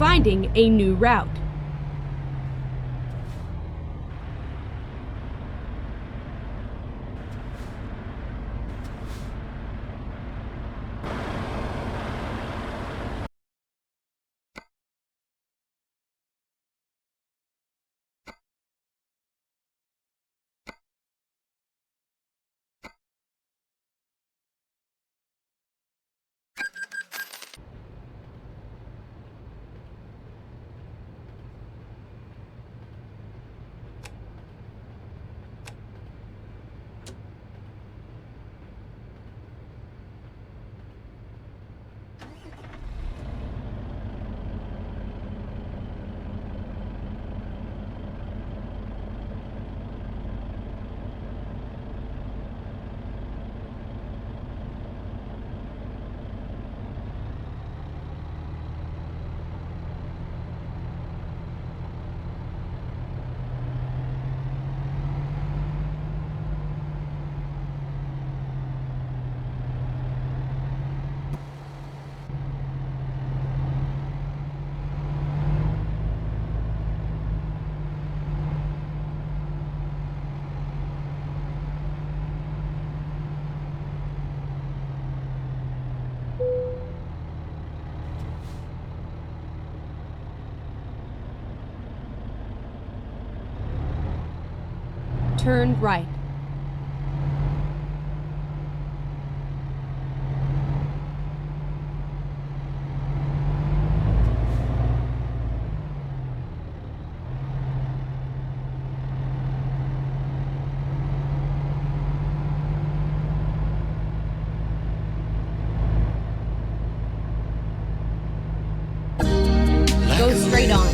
finding a new route. Turn right. Go straight on.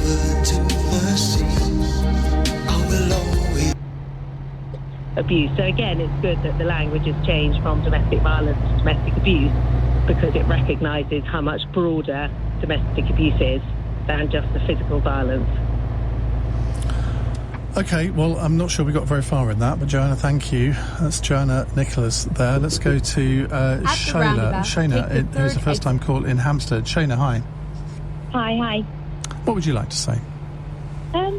Abuse. So again, it's good that the language has changed from domestic violence to domestic abuse, because it recognises how much broader domestic abuse is than just the physical violence. Okay, well, I'm not sure we got very far in that, but Joanna, thank you. That's Joanna Nicholas there. Let's go to Shayna, who's a first-time call in Hampstead. Shayna, hi. Hi. What would you like to say?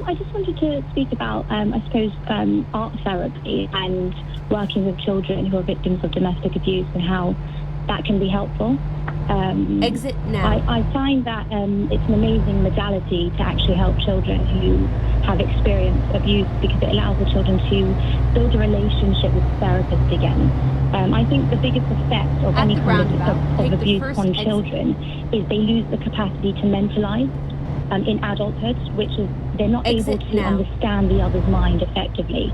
I just wanted to speak about, I suppose, art therapy and working with children who are victims of domestic abuse and how that can be helpful. Exit now. I find that it's an amazing modality to actually help children who have experienced abuse, because it allows the children to build a relationship with the therapist again. I think the biggest effect of any kind of abuse on children is they lose the capacity to mentalize in adulthood, which is they're not able to understand the other's mind effectively,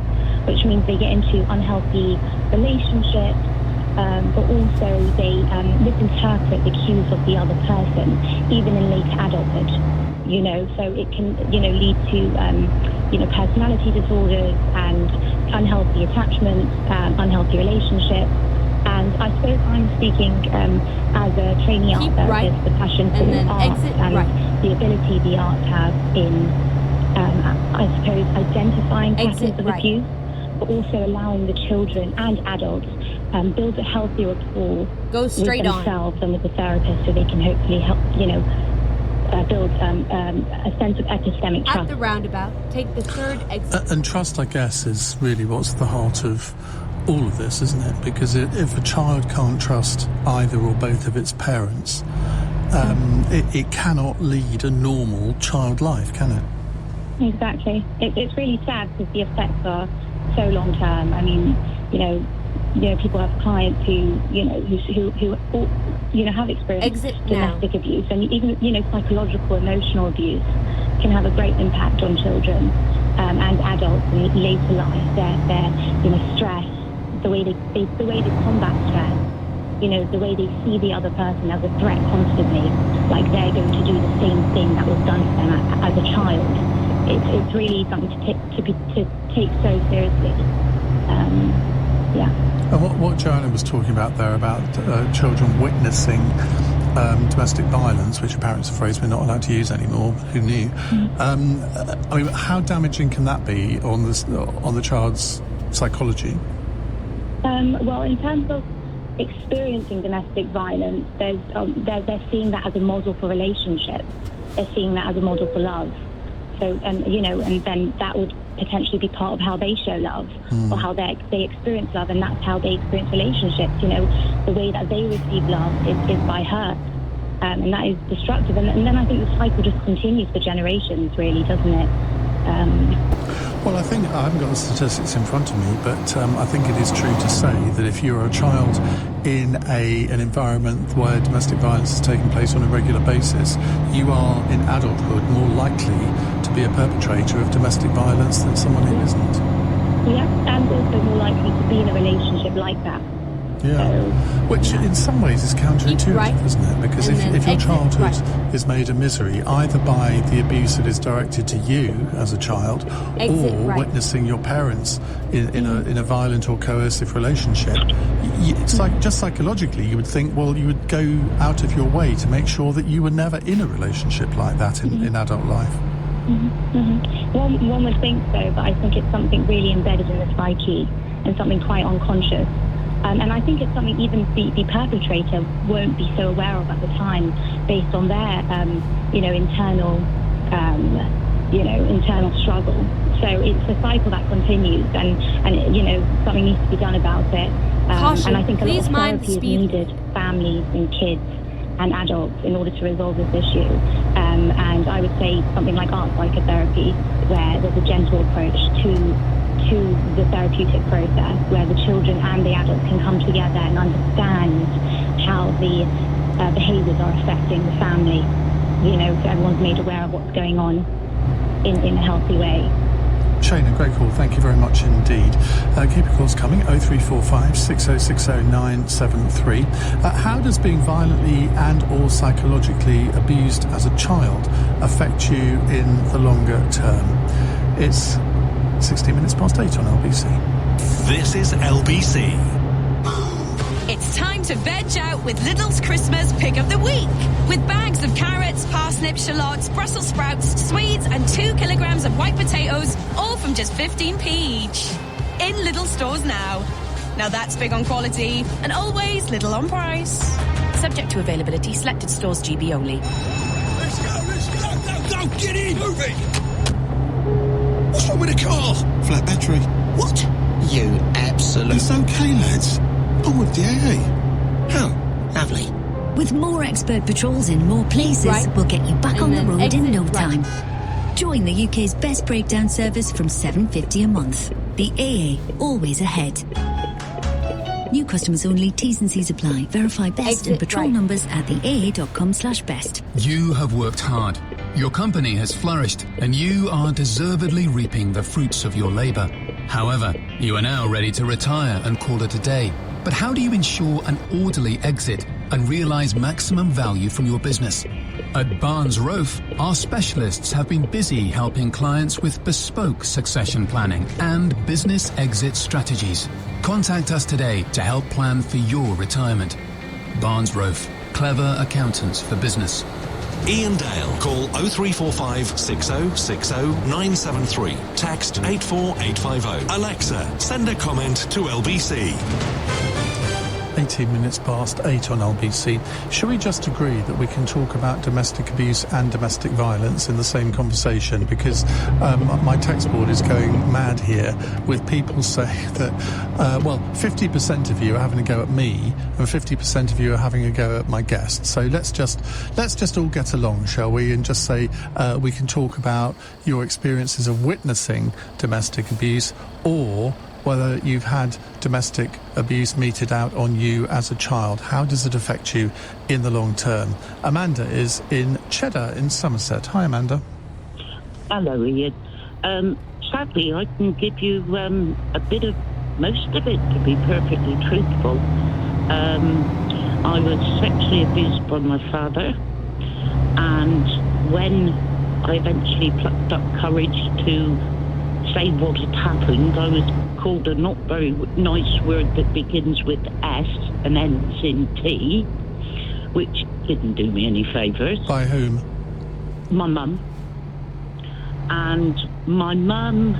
which means they get into unhealthy relationships, but also they misinterpret the cues of the other person, even in later adulthood. So it can, lead to, personality disorders and unhealthy attachments, unhealthy relationships. And I suppose I'm speaking as a trainee art therapist, the passion for art and the ability the arts have in, I suppose, identifying patterns of abuse, but also allowing the children and adults build a healthy rapport with themselves and with the therapist, so they can hopefully help, build a sense of epistemic trust. At the roundabout, take the third exit. And trust, I guess, is really what's the heart of all of this, isn't it? Because if a child can't trust either or both of its parents, it cannot lead a normal child life, can it? Exactly. It's really sad because the effects are so long term. I mean, people have clients who have experienced domestic abuse, and even psychological, emotional abuse can have a great impact on children and adults in later life. Their stress, the way they combat stress, the way they see the other person as a threat constantly, like they're going to do the same thing that was done to them as a child. It's really something to take so seriously. And what Joanna was talking about there, about children witnessing domestic violence, which apparently is a phrase we're not allowed to use anymore, but who knew? I mean, how damaging can that be on the child's psychology? Well, in terms of experiencing domestic violence, they're seeing that as a model for relationships. are seeing that as a model for love. So, and then that would potentially be part of how they show love or how they experience love, and that's how they experience relationships. The way that they receive love is by hurt, and that is destructive. And then I think the cycle just continues for generations, really, doesn't it? Well, I think I haven't got the statistics in front of me, but I think it is true to say that if you're a child in an environment where domestic violence is taking place on a regular basis, you are in adulthood more likely to be a perpetrator of domestic violence than someone who isn't. Yeah, and also more likely to be in a relationship like that. Yeah, which in some ways is counterintuitive, isn't it? Because if your childhood is made a misery, either by the abuse that is directed to you as a child, or witnessing your parents in a violent or coercive relationship, it's like just psychologically you would think, well, you would go out of your way to make sure that you were never in a relationship like that in adult life. One would think so, but I think it's something really embedded in the psyche and something quite unconscious. And I think it's something even the perpetrator won't be so aware of at the time, based on their, internal struggle. So it's a cycle that continues, and something needs to be done about it. And I think a lot of therapy is needed, families and kids and adults, in order to resolve this issue. And I would say something like art psychotherapy, where there's a gentle approach to the therapeutic process, where the children and the adults can come together and understand how the behaviours are affecting the family, so everyone's made aware of what's going on in a healthy way. Shana, great call. Thank you very much indeed. Keep your calls coming, 0345 6060 973. How does being violently and or psychologically abused as a child affect you in the longer term? It's 16 minutes past 8 on LBC. This is LBC. It's time to veg out with Lidl's Christmas Pick of the Week. With bags of carrots, parsnips, shallots, Brussels sprouts, Swedes and 2 kilograms of white potatoes, all from just 15p each. In Lidl stores now. Now that's big on quality and always Lidl on price. Subject to availability, selected stores GB only. Let's go, get in, move it! What's wrong with the car? Flat battery. What? You absolute... It's okay, lads. I'm with the AA. Oh, lovely. With more expert patrols in more places, we'll get you back on the road in no time. Join the UK's best breakdown service from $7.50 a month. The AA, always ahead. New customers only, T's and C's apply. Verify best and patrol numbers at theaa.com/best. You have worked hard. Your company has flourished, and you are deservedly reaping the fruits of your labour. However, you are now ready to retire and call it a day. But how do you ensure an orderly exit and realise maximum value from your business? At Barnes Rofe, our specialists have been busy helping clients with bespoke succession planning and business exit strategies. Contact us today to help plan for your retirement. Barnes Rofe, clever accountants for business. Ian Dale, call 0345 6060 973. Text 84850. Alexa, send a comment to LBC. 18 minutes past 8 on LBC. Shall we just agree that we can talk about domestic abuse and domestic violence in the same conversation? Because my text board is going mad here with people saying that, 50% of you are having a go at me and 50% of you are having a go at my guest. So let's just all get along, shall we? And just say we can talk about your experiences of witnessing domestic abuse, or whether you've had domestic abuse meted out on you as a child. How does it affect you in the long term? Amanda is in Cheddar in Somerset. Hi, Amanda. Hello, Ian. Sadly, I can give you a bit of most of it, to be perfectly truthful. I was sexually abused by my father, and when I eventually plucked up courage to say what had happened, I was called a not very nice word that begins with S and ends in T, which didn't do me any favours. By whom? My mum. And my mum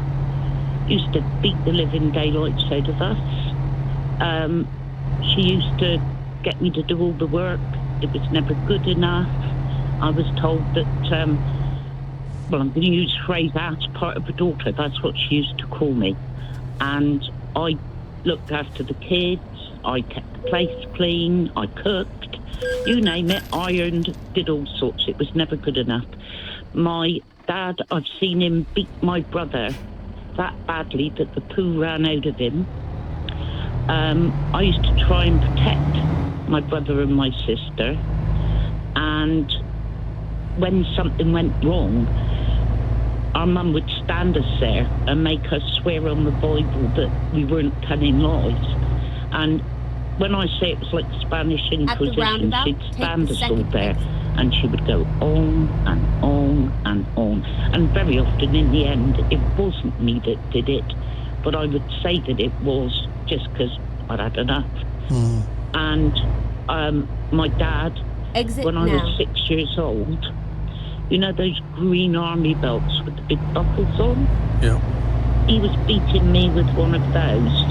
used to beat the living daylights out of us. She used to get me to do all the work. It was never good enough. I was told that, well, I'm going to use the phrase ass part of a daughter. That's what she used to call me. And I looked after the kids. I kept the place clean. I cooked. You name it, ironed, did all sorts. It was never good enough. My dad, I've seen him beat my brother that badly that the poo ran out of him. I used to try and protect my brother and my sister. And when something went wrong, our mum would stand us there and make us swear on the Bible that we weren't telling lies. And when I say it was like Spanish Inquisition, she'd stand us all there and she would go on and on and on. And very often in the end, it wasn't me that did it, but I would say that it was just because I'd had enough. And my dad, when I was 6 years old, you know those green army belts with the big buckles on? Yeah. He was beating me with one of those,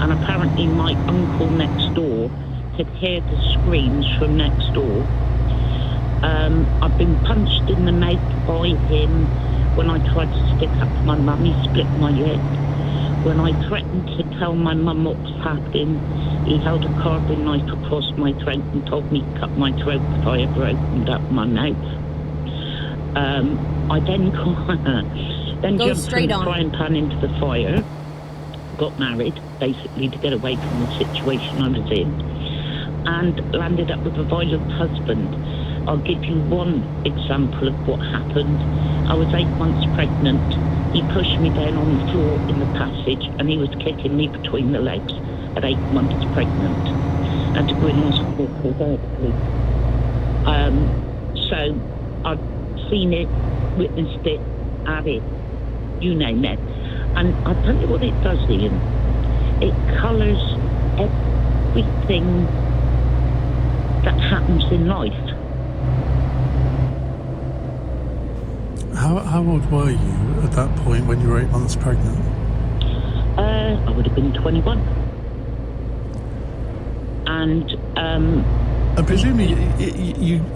and apparently my uncle next door could hear the screams from next door. I've been punched in the mouth by him when I tried to stick up to my mum. He split my lip. When I threatened to tell my mum what was happening, he held a carving knife across my throat and told me to cut my throat if I ever opened up my mouth. I then jumped from the frying pan into the fire, got married, basically to get away from the situation I was in, and landed up with a violent husband. I'll give you one example of what happened. I was 8 months pregnant. He pushed me down on the floor in the passage, and he was kicking me between the legs at 8 months pregnant. I had to go in hospital for that. So I've seen it, witnessed it, had it, you name it. And I'll tell you what it does, Ian. It colours everything that happens in life. How old were you at that point when you were 8 months pregnant? I would have been 21. And presumably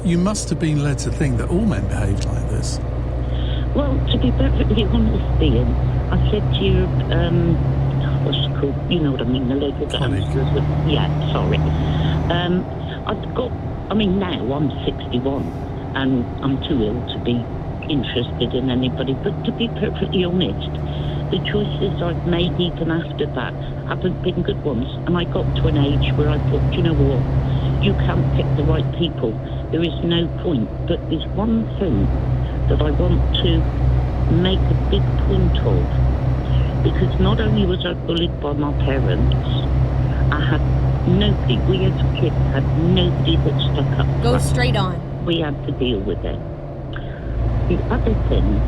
you must have been led to think that all men behaved like this. Well, to be perfectly honest, Ian, I said to you, what's it called? You know what I mean, the local dancers. Yeah, sorry. Now I'm 61 and I'm too ill to be interested in anybody, but to be perfectly honest, the choices I've made even after that haven't been good ones. And I got to an age where I thought, you know what, you can't pick the right people. There is no point. But there's one thing that I want to make a big point of, because not only was I bullied by my parents, I had nobody, we as kids had nobody that stuck up. Go straight on. We had to deal with it. The other thing,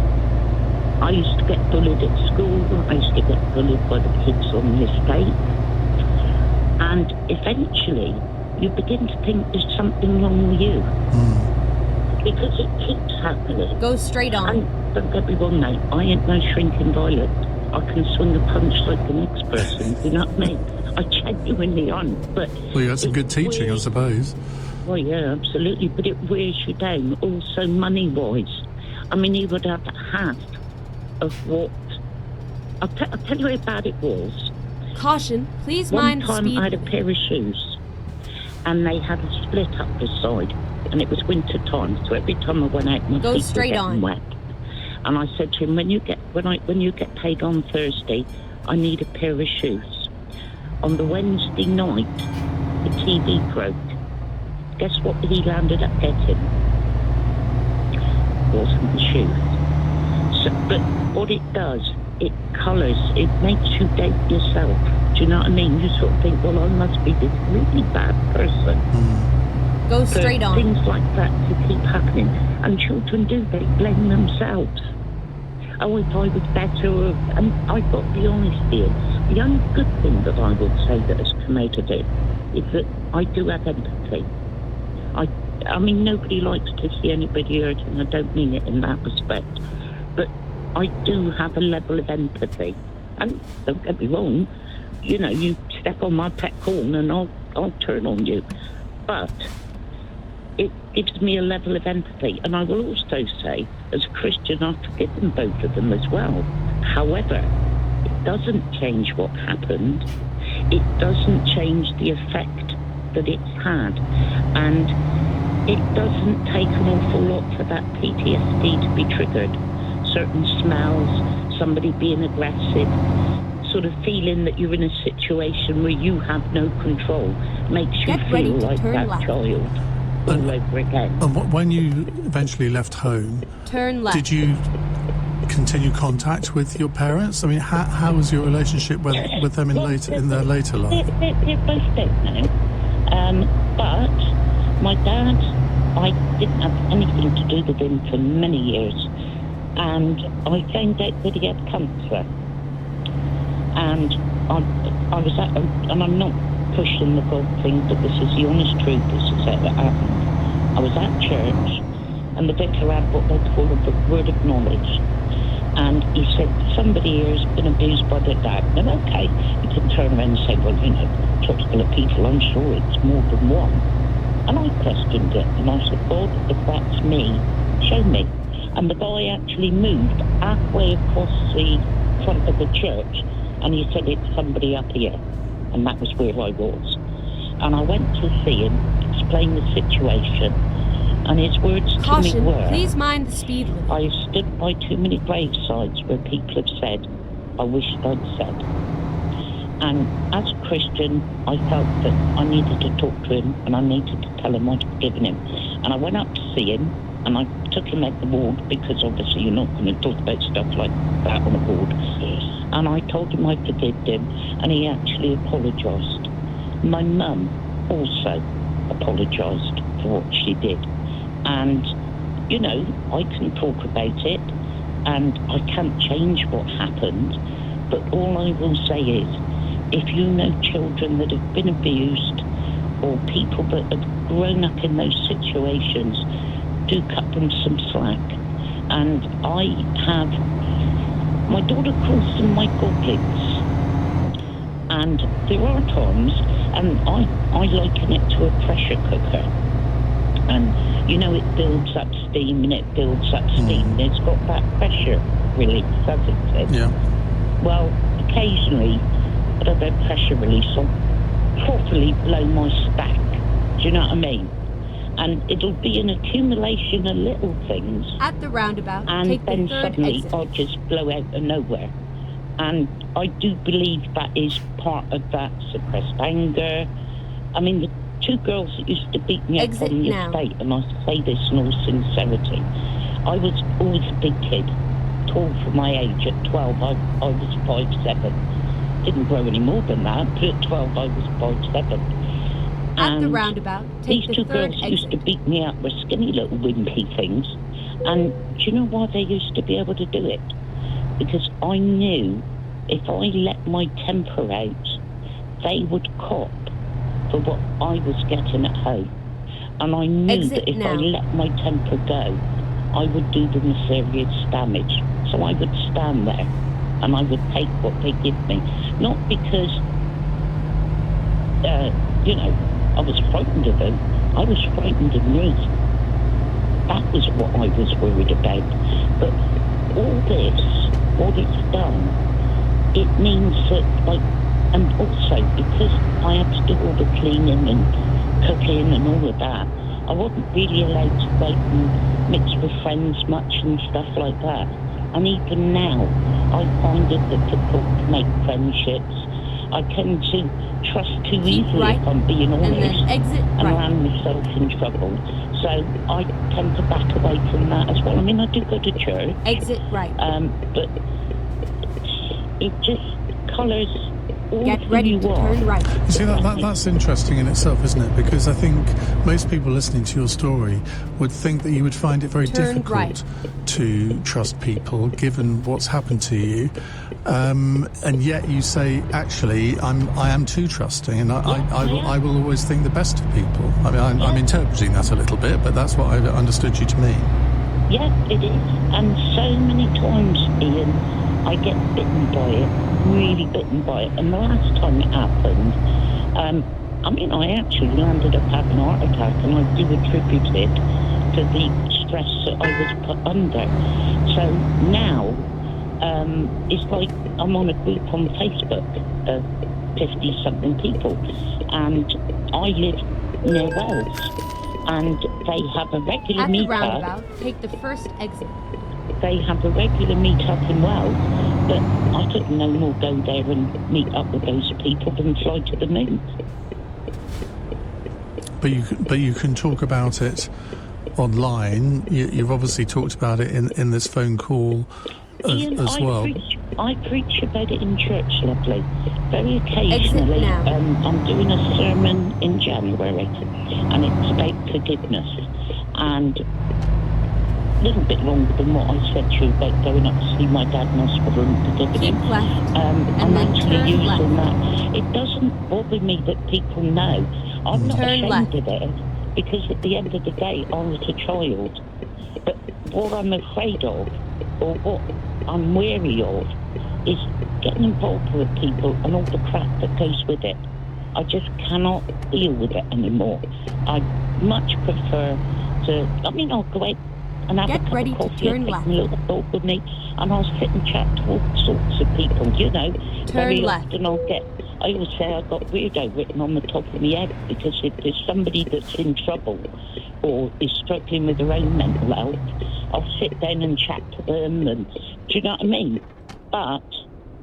I used to get bullied at school, I used to get bullied by the kids on the estate, and eventually you begin to think there's something wrong with you. Because it keeps happening. Go straight on. And don't get me wrong, mate, I ain't no shrinking violet. I can swing a punch like the next person, you know what I mean? I genuinely aren't, but... Well, you had some good teaching, I suppose. Well, yeah, absolutely, but it wears you down, also money-wise. I mean, he would have half of what... I'll tell you how bad it was. Caution, please mind One time speed. I had a pair of shoes, and they had a split up the side, and it was winter time, so every time I went out, my feet were getting wet. And I said to him, when you get paid on Thursday, I need a pair of shoes. On the Wednesday night, the TV broke. Guess what he landed up getting? Wasn't the shoes. So, but what it does, it colours, it makes you doubt yourself. Do you know what I mean? You sort of think, well, I must be this really bad person. Go straight on. Things like that to keep happening. And children do, they blame themselves. Oh, if I was better, and I've got to be honest here, the only good thing that I would say that has come out of it is that I do have empathy. I mean, nobody likes to see anybody hurt, and I don't mean it in that respect. But I do have a level of empathy. And don't get me wrong, you know, you step on my pet corn and I'll turn on you. But it gives me a level of empathy. And I will also say, as a Christian, I've forgiven both of them as well. However, it doesn't change what happened. It doesn't change the effect that it's had. And it doesn't take an awful lot for that PTSD to be triggered. Certain smells, somebody being aggressive, sort of feeling that you're in a situation where you have no control makes you feel like that child all over again. And when you eventually left home, turn left. Did you continue contact with your parents? I mean, how was your relationship with them in their later life? They're both dead now. But my dad, I didn't have anything to do with him for many years. And I found out that he had cancer. And I was at, and I'm not pushing the God thing, but this is the honest truth, this is how it happened. I was at church, and the vicar had what they call a word of knowledge. And he said, somebody here has been abused by their dad. Now, okay, you can turn around and say, well, you know, church full of people, I'm sure it's more than one. And I questioned it, and I said, God, if that's me, show me. And the guy actually moved halfway across the front of the church, and he said, it's somebody up here. And that was where I was. And I went to see him, explain the situation, and his words Caution, to me were, please mind the speed limit. I stood by too many gravesides where people have said, I wished I'd said. And as a Christian, I felt that I needed to talk to him, and I needed to tell him I'd forgiven him. And I went up to see him, and I took him out the ward, because obviously you're not going to talk about stuff like that on a ward. And I told him I forgave him, and he actually apologised. My mum also apologised for what she did. And, you know, I can talk about it, and I can't change what happened, but all I will say is, if you know children that have been abused, or people that have grown up in those situations, do cut them some slack. And I have, my daughter calls them my goblins. And there are times, and I liken it to a pressure cooker. And, you know, it builds up steam and it builds up steam. And it's got that pressure release, hasn't it? Yeah. Well, occasionally, at a pressure release, I'll properly blow my stack. Do you know what I mean? And it'll be an accumulation of little things. At the roundabout, and take then the third suddenly exit. I'll just blow out of nowhere. And I do believe that is part of that suppressed anger. I mean, the two girls that used to beat me up on the estate, and I say this in all sincerity, I was always a big kid, tall for my age. At 12, I was 5'7". Didn't grow any more than that, but at 12 I was 5'7". At the roundabout, take these the two third girls exit. used to beat me up with skinny little wimpy things. And do you know why they used to be able to do it? Because I knew if I let my temper out, they would cop for what I was getting at home. And I knew that if I let my temper go, I would do them serious damage. So I would stand there and I would take what they give me. Not because, you know, I was frightened of them. I was frightened of me. That was what I was worried about. But all this, what it's done, it means that, like, and also because I had to do all the cleaning and cooking and all of that, I wasn't really allowed to go and mix with friends much and stuff like that. And even now, I find it difficult to make friendships. I tend to trust too easily, if I'm being honest, and land myself in trouble. So I tend to back away from that as well. I mean, I do go to church. Exit right. But it just colours all Get ready to turn right. You see, that's interesting in itself, isn't it? Because I think most people listening to your story would think that you would find it very difficult to trust people, given what's happened to you. And yet you say, actually, I am too trusting, and I will always think the best of people. I mean, I'm interpreting that a little bit, but that's what I understood you to mean. Yeah, it is. And so many times, Ian, I get bitten by it, really bitten by it. And the last time it happened, I mean, I actually landed up having a heart attack, and I do attribute it to the stress that I was put under. So now, it's like I'm on a group on Facebook of 50-something people, and I live near Wells, and they have a regular At the meet-up. roundabout, take the first exit. They have a regular meet-up in Wells, but I could no more go there and meet up with those people than fly to the moon. But you can talk about it online. You've obviously talked about it in this phone call Ian, as well. I preach about it in church, lovely. Very occasionally, I'm doing a sermon in January, and it's about forgiveness. And a little bit longer than what I said to you about going up to see my dad in hospital and forgiving him. I'm actually using that. It doesn't bother me that people know. I'm not ashamed of it, because at the end of the day, I was a child. But what I'm afraid of, or what I'm wary of, is getting involved with people and all the crap that goes with it. I just cannot deal with it anymore. I much prefer to, I mean, I'll go out and have a cup of coffee and take a little talk with me, and I'll sit and chat to all sorts of people, you know. Very often I always say I've got weirdo written on the top of my head, because if there's somebody that's in trouble or is struggling with their own mental health, I'll sit down and chat to them, and do you know what I mean? But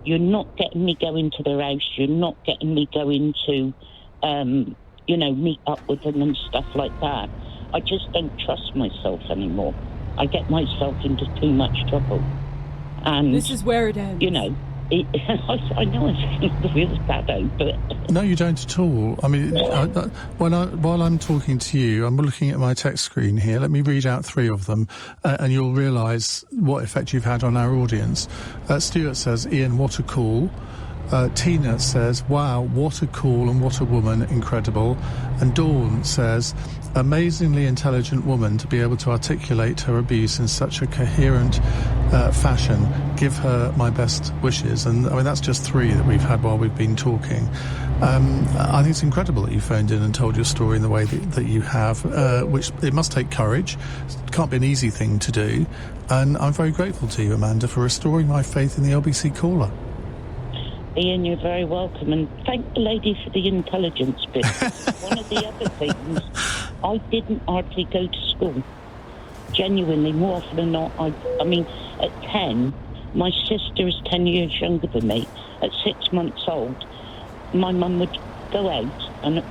you're not getting me going to their house, you're not getting me going to, you know, meet up with them and stuff like that. I just don't trust myself anymore. I get myself into too much trouble. And this is where it ends. You know, I know I feel bad, but... No, you don't at all. I mean, while I'm talking to you, I'm looking at my text screen here. Let me read out 3 of them, and you'll realise what effect you've had on our audience. Stuart says, Ian, what a call. Tina says, wow, what a call and what a woman, incredible. And Dawn says, amazingly intelligent woman to be able to articulate her abuse in such a coherent fashion. Give her my best wishes. And I mean, that's just 3 that we've had while we've been talking. I think it's incredible that you phoned in and told your story in the way that you have, which it must take courage. It can't be an easy thing to do. And I'm very grateful to you, Amanda, for restoring my faith in the LBC caller. Ian, you're very welcome, and thank the lady for the intelligence bit. One of the other things, I didn't hardly go to school. Genuinely, more often than not, I mean, at 10, my sister is 10 years younger than me. At 6 months old, my mum would go out and